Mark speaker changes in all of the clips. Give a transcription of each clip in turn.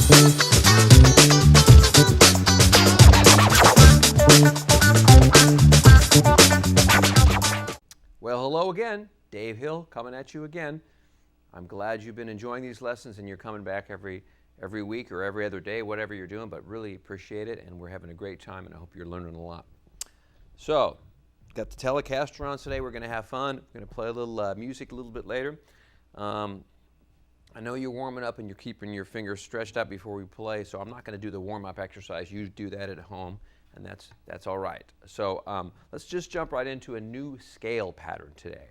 Speaker 1: Well, hello again. Dave Hill coming at you again. I'm glad you've been enjoying these lessons and you're coming back every week or every other day, whatever you're doing, but really appreciate it, and we're having a great time, and I hope you're learning a lot. So, got the Telecaster on today. We're going to have fun. We're going to play a little music a little bit later. I know you're warming up and you're keeping your fingers stretched out before we play, so I'm not going to do the warm-up exercise. You do that at home, and that's all right. So let's just jump right into a new scale pattern today,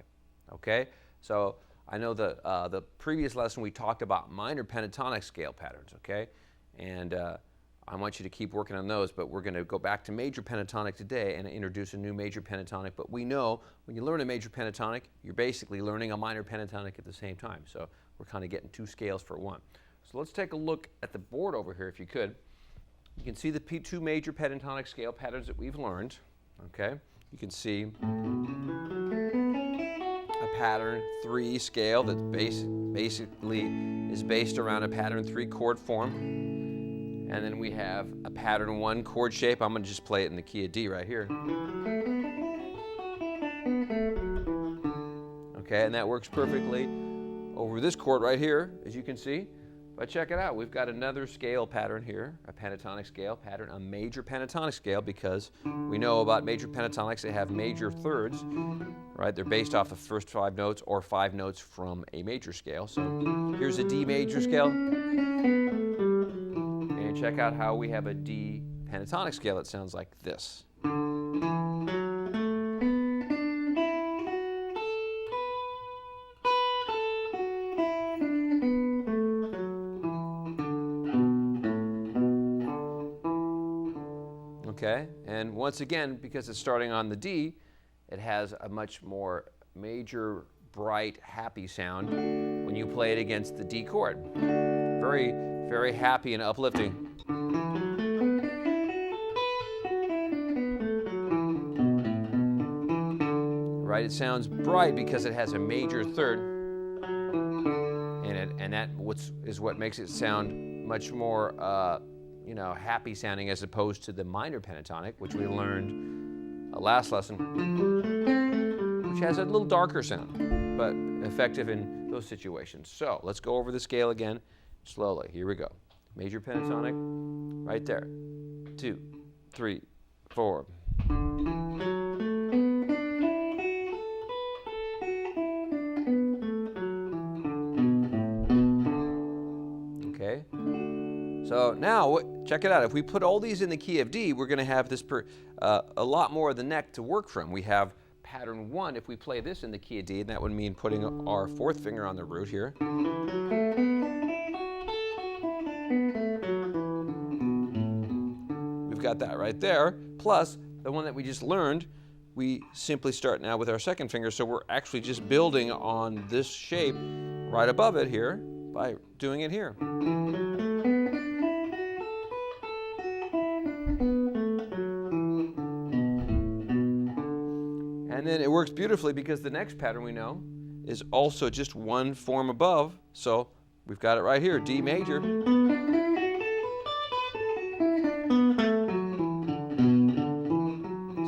Speaker 1: okay? So I know the previous lesson we talked about minor pentatonic scale patterns, okay? And I want you to keep working on those, but we're going to go back to major pentatonic today and introduce a new major pentatonic. But we know when you learn a major pentatonic, you're basically learning a minor pentatonic at the same time. So we're kind of getting two scales for one. So let's take a look at the board over here, if you could. You can see the two major pentatonic scale patterns that we've learned, okay? You can see a pattern 3 scale that basically is based around a pattern 3 chord form. And then we have a pattern 1 chord shape. I'm going to just play it in the key of D right here. Okay, and that works perfectly over this chord right here, as you can see. But check it out. We've got another scale pattern here, a pentatonic scale pattern, a major pentatonic scale, because we know about major pentatonics, they have major thirds, right? They're based off the first 5 notes or 5 notes from a major scale. So here's a D major scale. And check out how we have a D pentatonic scale that sounds like this. Okay, and once again, because it's starting on the D, it has a much more major, bright, happy sound when you play it against the D chord. Very, very happy and uplifting. Right, it sounds bright because it has a major third in it, and that is what makes it sound much more happy sounding as opposed to the minor pentatonic, which we learned last lesson, which has a little darker sound, but effective in those situations. So let's go over the scale again slowly. Here we go. Major pentatonic, right there. 2, 3, 4. Okay. So now, check it out. If we put all these in the key of D, we're going to have this a lot more of the neck to work from. We have pattern 1. If we play this in the key of D, that would mean putting our 4th finger on the root here. We've got that right there. Plus, the one that we just learned, we simply start now with our 2nd finger. So we're actually just building on this shape right above it here by doing it here. And then it works beautifully because the next pattern we know is also just one form above. So we've got it right here, D major.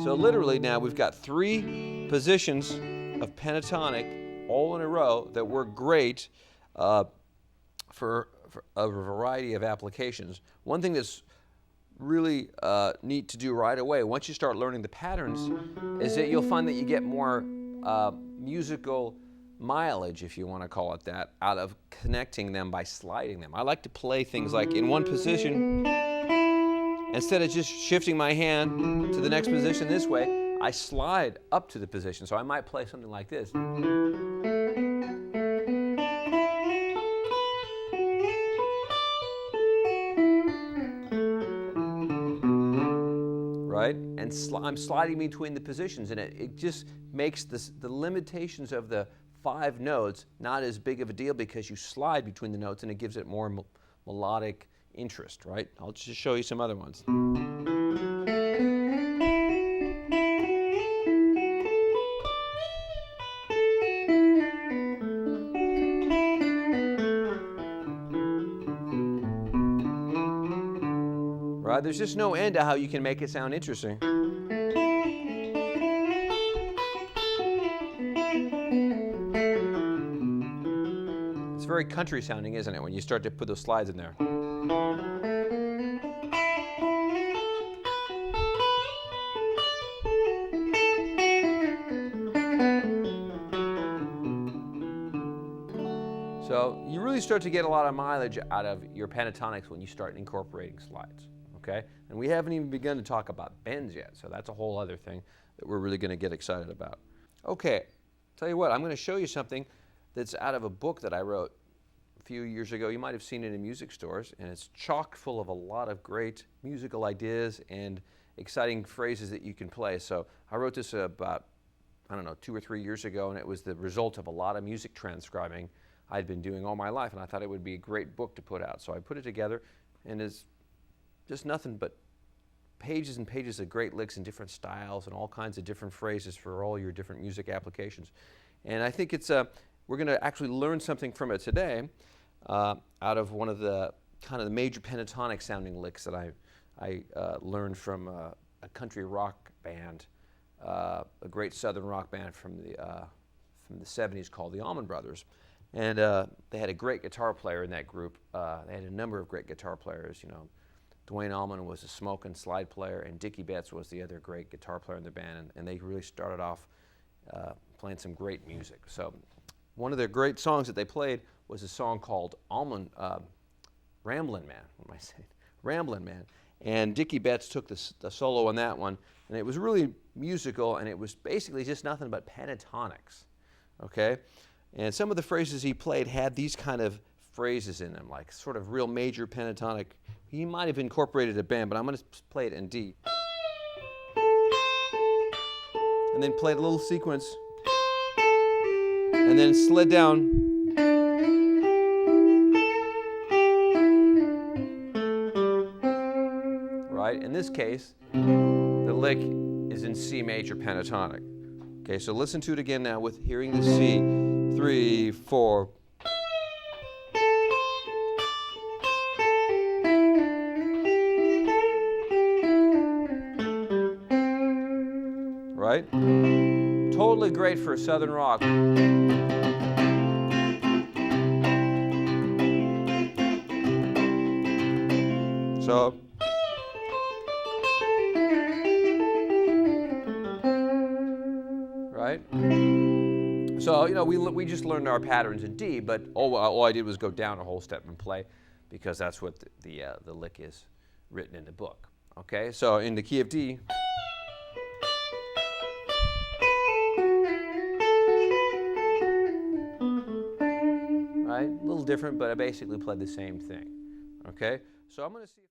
Speaker 1: So literally now we've got 3 positions of pentatonic all in a row that work great for a variety of applications. One thing that's really neat to do right away once you start learning the patterns is that you'll find that you get more musical mileage, if you want to call it that, out of connecting them by sliding them. I like to play things like in one position, instead of just shifting my hand to the next position this way, I slide up to the position. So I might play something like this. Right? And I'm sliding between the positions, and it just makes the limitations of the 5 notes not as big of a deal because you slide between the notes, and it gives it more melodic interest, right? I'll just show you some other ones. Right? There's just no end to how you can make it sound interesting. It's very country sounding, isn't it, when you start to put those slides in there? So you really start to get a lot of mileage out of your pentatonics when you start incorporating slides, okay? And we haven't even begun to talk about bends yet, so that's a whole other thing that we're really going to get excited about. Okay, tell you what, I'm going to show you something that's out of a book that I wrote a few years ago. You might have seen it in music stores, and it's chock full of a lot of great musical ideas and exciting phrases that you can play. So I wrote this about, I don't know, 2 or 3 years ago, and it was the result of a lot of music transcribing I'd been doing all my life, and I thought it would be a great book to put out. So I put it together, and it's just nothing but pages and pages of great licks in different styles and all kinds of different phrases for all your different music applications. And I think it's we're going to actually learn something from it today out of one of the kind of the major pentatonic sounding licks that I learned from a country rock band, a great southern rock band from the 70s called the Allman Brothers. And they had a great guitar player in that group. They had a number of great guitar players. You know, Dwayne Allman was a smoking slide player, and Dickie Betts was the other great guitar player in the band. And they really started off playing some great music. So one of their great songs that they played was a song called Ramblin' Man. What am I saying? Ramblin' Man. And Dickie Betts took the solo on that one, and it was really musical, and it was basically just nothing but pentatonics. Okay? And some of the phrases he played had these kind of phrases in them, like sort of real major pentatonic. He might have incorporated a bend, but I'm going to play it in D. And then played a little sequence, and then slid down. Right? In this case, the lick is in C major pentatonic. Okay, so listen to it again now with hearing the C. 3, 4. Right? Totally great for southern rock. So right? So, you know, we just learned our patterns in D, but all I did was go down a whole step and play, because that's what the lick is written in the book. Okay, so in the key of D, right? A little different, but I basically played the same thing. Okay, so I'm going to see.